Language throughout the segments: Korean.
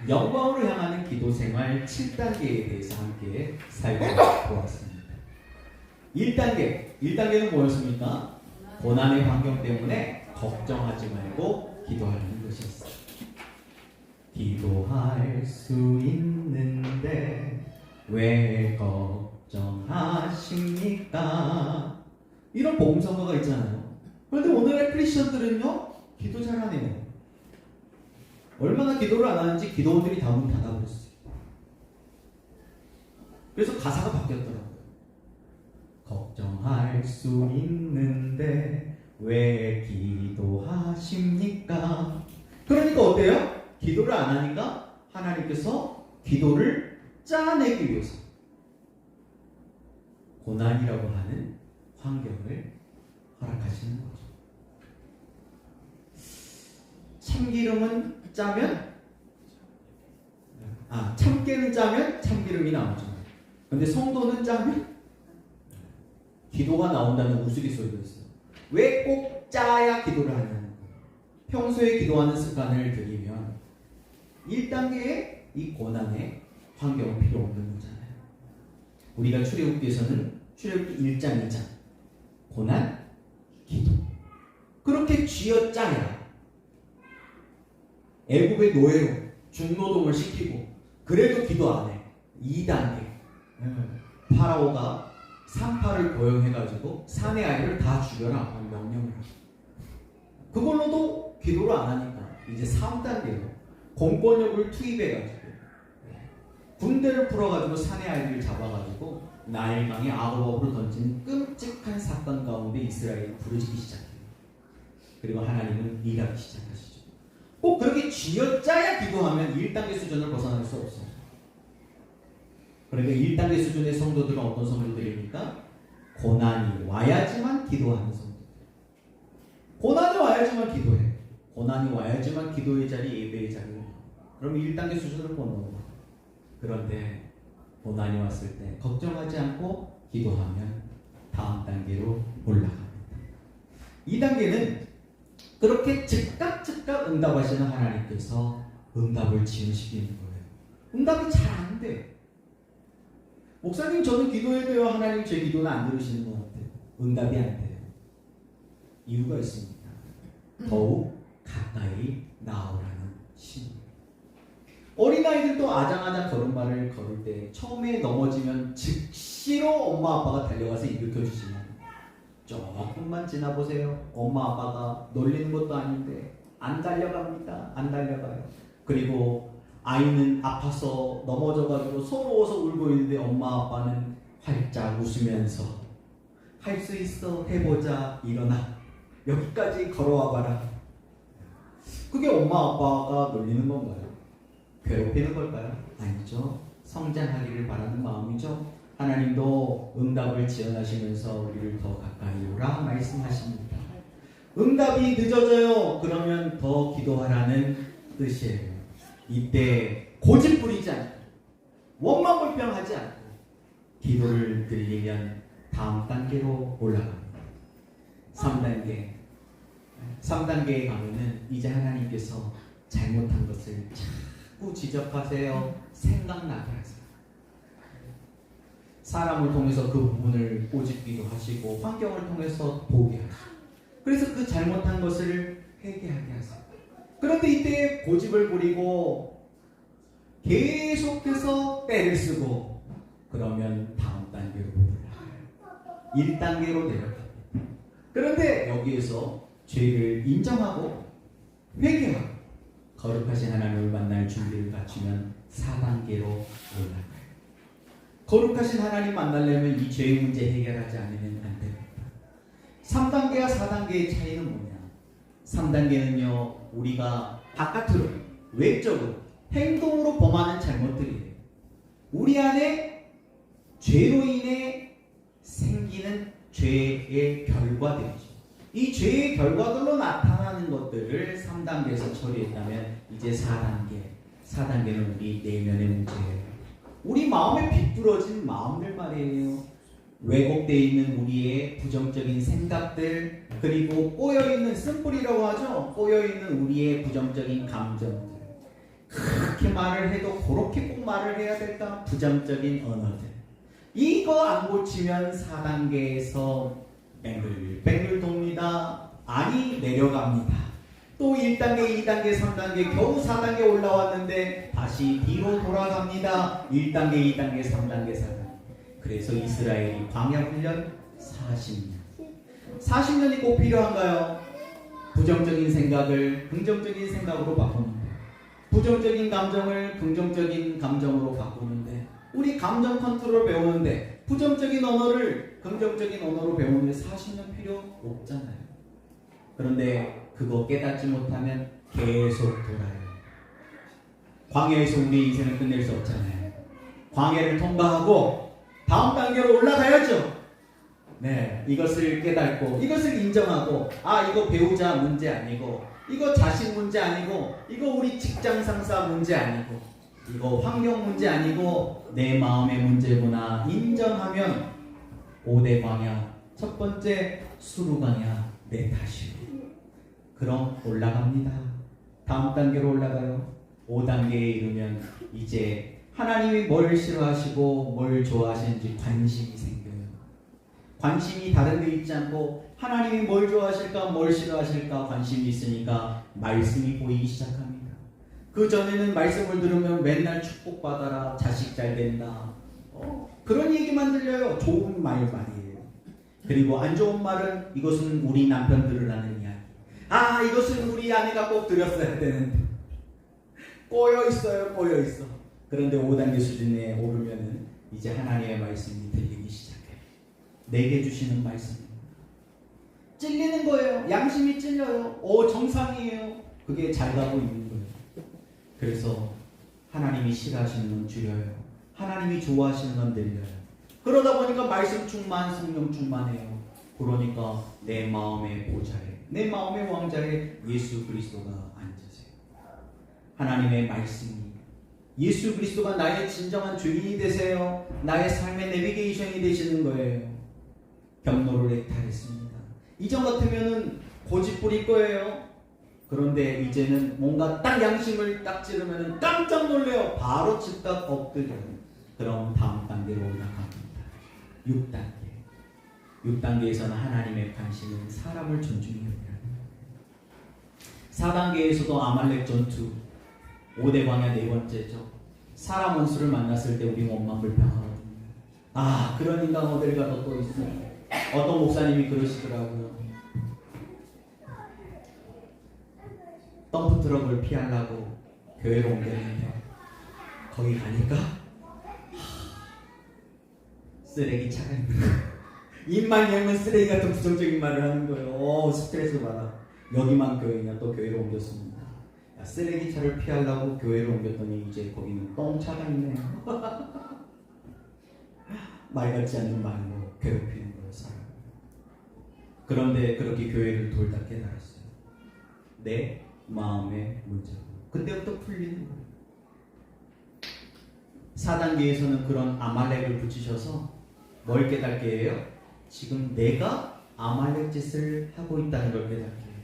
영광으로 향하는 기도 생활 7단계에 대해서 함께 살펴보았습니다. 1단계는 뭐였습니까? 고난의 환경 때문에 걱정하지 말고 기도하는 것이었어요. 기도할 수 있는데 왜 걱정하십니까? 이런 복음성가가 있잖아요. 그런데 오늘의 크리스천들은요, 기도 잘하네요. 얼마나 기도를 안 하는지 기도원들이 다 문 닫아버렸어요. 그래서 가사가 바뀌었더라고요. 걱정할 수 있는데 왜 기도하십니까? 그러니까 어때요? 기도를 안 하니까 하나님께서 기도를 짜내기 위해서 고난이라고 하는 환경을 허락하시는 거죠. 참기름은 짜면 참깨는 짜면 참기름이 나오죠. 근데 성도는 짜면 기도가 나온다는 우스갯소리도 있어요. 왜 꼭 짜야 기도를 하냐는 거예요. 평소에 기도하는 습관을 들이면 1단계의 이 고난의 환경은 필요 없는 거잖아요. 우리가 출애굽기에서는 출애굽기 1장 2장 고난, 기도 그렇게 쥐어짜야 애굽의 노예로 중노동을 시키고 그래도 기도 안 해. 2단계 파라오가 산파를 고용해가지고 산의 아이를 다 죽여라 명령을 하고 그걸로도 기도를 안 하니까 이제 3단계로 공권력을 투입해가지고 군대를 풀어가지고 산의 아이를 잡아가지고 나일강에 아고밥으로 던진 끔찍한 사건 가운데 이스라엘이 부르짖기 시작해요. 그리고 하나님은 일하기 시작하시죠. 꼭 그렇게 쥐어짜야 기도하면 1단계 수준을 벗어날 수 없어요. 그러니까 1단계 수준의 성도들은 어떤 성도들입니까? 고난이 와야지만 기도하는 성도들. 고난이 와야지만 기도해. 고난이 와야지만 기도의 자리, 예배의 자리를 해. 그럼 1단계 수준을 못 넘어. 그런데 고난이 왔을 때 걱정하지 않고 기도하면 다음 단계로 올라갑니다. 2단계는 그렇게 즉각 응답하시는 하나님께서 응답을 지으시는 거예요. 응답이 잘 안 돼. 목사님 저는 기도해야 돼요. 하나님 제 기도는 안 들으시는 것 같아요. 응답이 안 돼요. 이유가 있습니다. 더욱 가까이 나오라는 신호. 어린아이들도 아장아장 걸음마를 걸을 때 처음에 넘어지면 즉시로 엄마 아빠가 달려가서 일으켜주지만 조금만 지나보세요. 엄마 아빠가 놀리는 것도 아닌데 안 달려갑니다. 안 달려가요. 그리고 아이는 아파서 넘어져가지고 서러워서 울고 있는데 엄마 아빠는 활짝 웃으면서 할 수 있어 해보자 일어나 여기까지 걸어와봐라. 그게 엄마 아빠가 놀리는 건가요? 괴롭히는 걸까요? 아니죠. 성장하기를 바라는 마음이죠. 하나님도 응답을 지원하시면서 우리를 더 가까이 오라 말씀하십니다. 응답이 늦어져요. 그러면 더 기도하라는 뜻이에요. 이때 고집 부리지 않고 원망불평하지 않고 기도를 드리면 다음 단계로 올라갑니다. 3단계에 가면은 이제 하나님께서 잘못한 것을 자꾸 지적하세요. 생각나게 하세요. 사람을 통해서 그 부분을 꼬집기도 하시고 환경을 통해서 보게 하시고 그래서 그 잘못한 것을 회개하게 하세요. 그런데 이때 고집을 부리고 계속해서 때를 쓰고 그러면 다음 단계로 올라가요. 1단계로 내려갑니다. 그런데 여기에서 죄를 인정하고 회개하고 거룩하신 하나님을 만날 준비를 갖추면 4단계로 올라가요. 거룩하신 하나님 만나려면 이 죄의 문제 해결하지 않으면 안 됩니다. 3단계와 4단계의 차이는 뭐냐? 3단계는요, 우리가 바깥으로, 외적으로, 행동으로 범하는 잘못들이에요. 우리 안에 죄로 인해 생기는 죄의 결과들이죠. 이 죄의 결과들로 나타나는 것들을 3단계에서 처리했다면 이제 4단계는 우리 내면의 문제예요. 우리 마음에 비뚤어진 마음들 말이에요. 왜곡되어 있는 우리의 부정적인 생각들, 그리고 꼬여있는 쓴뿌리라고 하죠. 꼬여있는 우리의 부정적인 감정들, 그렇게 말을 해도 그렇게 꼭 말을 해야 될까? 부정적인 언어들. 이거 안 고치면 4단계에서 뱅글뱅글 돕니다. 아니 내려갑니다. 또 1단계, 2단계, 3단계 겨우 4단계 올라왔는데 다시 뒤로 돌아갑니다. 1단계, 2단계, 3단계, 4단계. 그래서 이스라엘이 광야훈련 40년. 40년이 꼭 필요한가요? 부정적인 생각을 긍정적인 생각으로 바꾸는데, 부정적인 감정을 긍정적인 감정으로 바꾸는데, 우리 감정 컨트롤 배우는데 부정적인 언어를 긍정적인 언어로 배우는데 40년 필요 없잖아요. 그런데 그거 깨닫지 못하면 계속 돌아요. 광야에서 우리 인생을 끝낼 수 없잖아요. 광야를 통과하고 다음 단계로 올라가야죠. 네, 이것을 깨닫고 이것을 인정하고, 아, 이거 배우자 문제 아니고, 이거 자식 문제 아니고, 이거 우리 직장 상사 문제 아니고, 이거 환경 문제 아니고 내 마음의 문제구나 인정하면 5대 광야, 첫 번째 수루광야 내 탓이고, 그럼 올라갑니다. 다음 단계로 올라가요. 5단계에 이르면 이제 하나님이 뭘 싫어하시고 뭘 좋아하시는지 관심이 생겨요. 관심이 다른 데 있지 않고 하나님이 뭘 좋아하실까 뭘 싫어하실까 관심이 있으니까 말씀이 보이기 시작합니다. 그 전에는 말씀을 들으면 맨날 축복받아라, 자식 잘 된다, 그런 얘기만 들려요. 좋은 말이에요. 그리고 안 좋은 말은 이것은 우리 남편 들으라는 이야기. 아, 이것은 우리 아내가 꼭 들었어야 되는데 꼬여있어요. 꼬여있어. 그런데 5단계 수준에 오르면은 이제 하나님의 말씀이 들리기 시작해요. 내게 주시는 말씀입니다. 찔리는 거예요. 양심이 찔려요. 정상이에요. 그게 잘 가고 있는 거예요. 그래서 하나님이 싫어하시는 건 줄여요. 하나님이 좋아하시는 건 늘려요. 그러다 보니까 말씀 충만, 성령 충만해요. 그러니까 내 마음의 보좌에, 내 마음의 왕자에 예수 그리스도가 앉으세요. 하나님의 말씀이, 예수 그리스도가 나의 진정한 주인이 되세요. 나의 삶의 내비게이션이 되시는 거예요. 경로를 해탈했습니다. 이전 같으면은 고집 부릴 거예요. 그런데 이제는 뭔가 딱 양심을 딱 찌르면 깜짝 놀래요. 바로 즉각 엎드려요. 그럼 다음 단계로 올라갑니다. 6단계. 6단계에서는 하나님의 관심은 사람을 존중해야 돼요. 4단계에서도 아말렉 전투, 5대 광야 네 번째죠. 사람 원수를 만났을 때 우리 원망 불평하거든요. 아, 그런 인간 어딜 가도 또 있어요. 어떤 목사님이 그러시더라고요. 덤프트럭을 피하려고 교회로 옮겼는데 거기 가니까 쓰레기 차가 있는 거예요. 입만 열면 쓰레기 같은 부정적인 말을 하는 거예요. 스트레스 받아. 여기만 교회냐, 또 교회로 옮겼습니다. 야, 쓰레기 차를 피하려고 교회로 옮겼더니 이제 거기는 똥차가 있네요. 말 같지 않은 말로 괴롭히는 거예요, 사람. 그런데 그렇게 교회를 돌다 깨달았어요. 내 마음의 문제고. 그때부터 풀리는 거예요. 4단계에서는 그런 아말렉을 붙이셔서 뭘 깨닫게 해요? 지금 내가 아말렉 짓을 하고 있다는 걸 깨닫게 해요.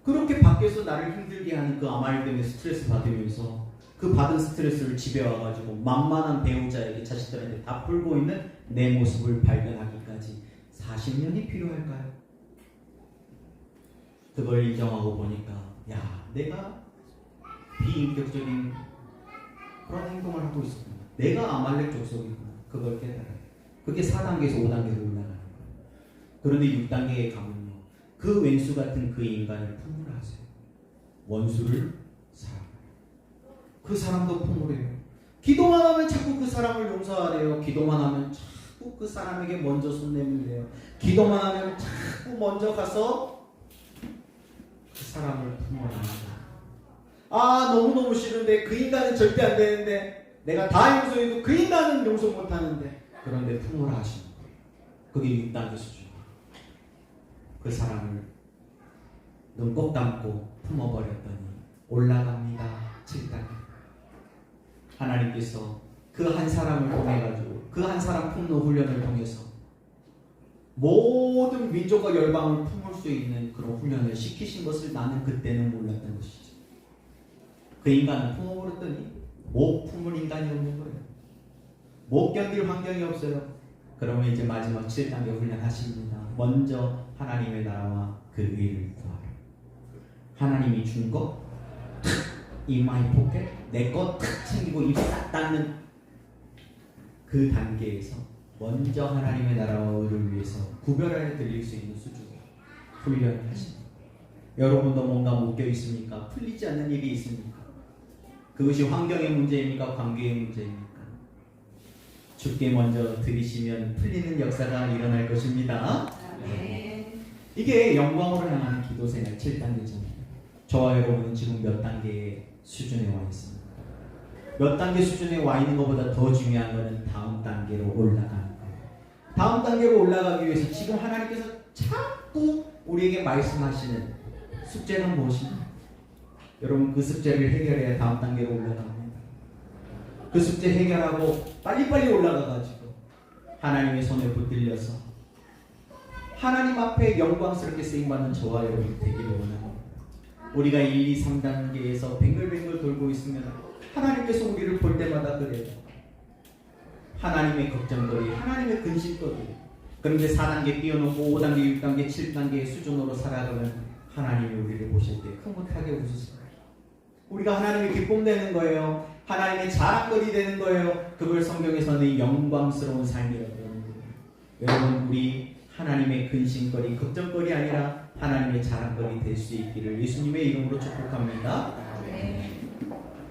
그렇게 밖에서 나를 힘들게 하는 그 아말렉 때문에 스트레스 받으면서 그 받은 스트레스를 집에 와가지고 만만한 배우자에게, 자식들한테 다 풀고 있는 내 모습을 발견하기까지 40년이 필요할까요? 그걸 인정하고 보니까, 야, 내가 비인격적인 그런 행동을 하고 있었구나. 내가 아말렉 족속이구나. 그걸 깨달아요. 그게 4단계에서 5단계로 올라가는 거예요. 그런데 6단계에 가면요, 그 왼수 같은 그 인간을 품으라 하세요. 원수를 사랑해요. 그 사람도 품으래요. 기도만 하면 자꾸 그 사람을 용서하래요. 기도만 하면 자꾸 그 사람에게 먼저 손 내밀래요. 기도만 하면 자꾸 먼저 가서 그 사람을 품어라. 아, 너무너무 싫은데 그 인간은 절대 안 되는데, 내가 다 용서해도 그 인간은 용서 못하는데, 그런데 품어라 하시는 거예요. 그게 6단계 수준. 그 사람을 눈 꼭 감고 품어버렸더니 올라갑니다. 7단계. 하나님께서 그 한 사람을 통해가지고, 그 한 사람 품는 훈련을 통해서 모든 민족과 열방을 품을 수 있는 그런 훈련을 시키신 것을 나는 그때는 몰랐던 것이죠. 그 인간을 품어버렸더니 못 품을 인간이 없는 거예요. 못 견딜 환경이 없어요. 그러면 이제 마지막 7단계 훈련하십니다. 먼저 하나님의 나라와 그 의를 구하라. 하나님이 준 거 이마이 포켓 내 거 탁 챙기고 입 싹 닫는 그 단계에서 먼저 하나님의 나라와 의를 위해서 구별하여 드릴 수 있는 수준으로 훈련을 하십니다. 여러분도 뭔가 묶여 있습니까? 풀리지 않는 일이 있습니까? 그것이 환경의 문제입니까? 관계의 문제입니까? 주께 먼저 드리시면 풀리는 역사가 일어날 것입니다. 네. 이게 영광으로 향하는 기도생활 7단계잖아요. 저와 여러분은 지금 몇 단계의 수준에 와 있습니다. 몇 단계 수준에 와 있는 것보다 더 중요한 것은 다음 단계로 올라가는 거예요. 다음 단계로 올라가기 위해서 지금 하나님께서 자꾸 우리에게 말씀하시는 숙제는 무엇인가? 여러분 그 숙제를 해결해야 다음 단계로 올라갑니다. 그 숙제 해결하고 빨리빨리 올라가가지고 하나님의 손에 붙들려서 하나님 앞에 영광스럽게 쓰임받는 저와 여러분 되기를 원합니다. 우리가 1, 2, 3단계에서 뱅글뱅글 돌고 있으면 하나님께서 우리를 볼 때마다 그래요. 하나님의 걱정거리, 하나님의 근심거리. 그런데 4단계 뛰어넘고 5단계, 6단계, 7단계의 수준으로 살아가면 하나님이 우리를 보실 때 흐뭇하게 웃으십니다. 우리가 하나님의 기쁨 되는 거예요. 하나님의 자랑거리 되는 거예요. 그걸 성경에서는 영광스러운 삶이라고 하는 거예요. 여러분 우리 하나님의 근심거리, 걱정거리 아니라 하나님의 자랑거리 될 수 있기를 예수님의 이름으로 축복합니다. 네.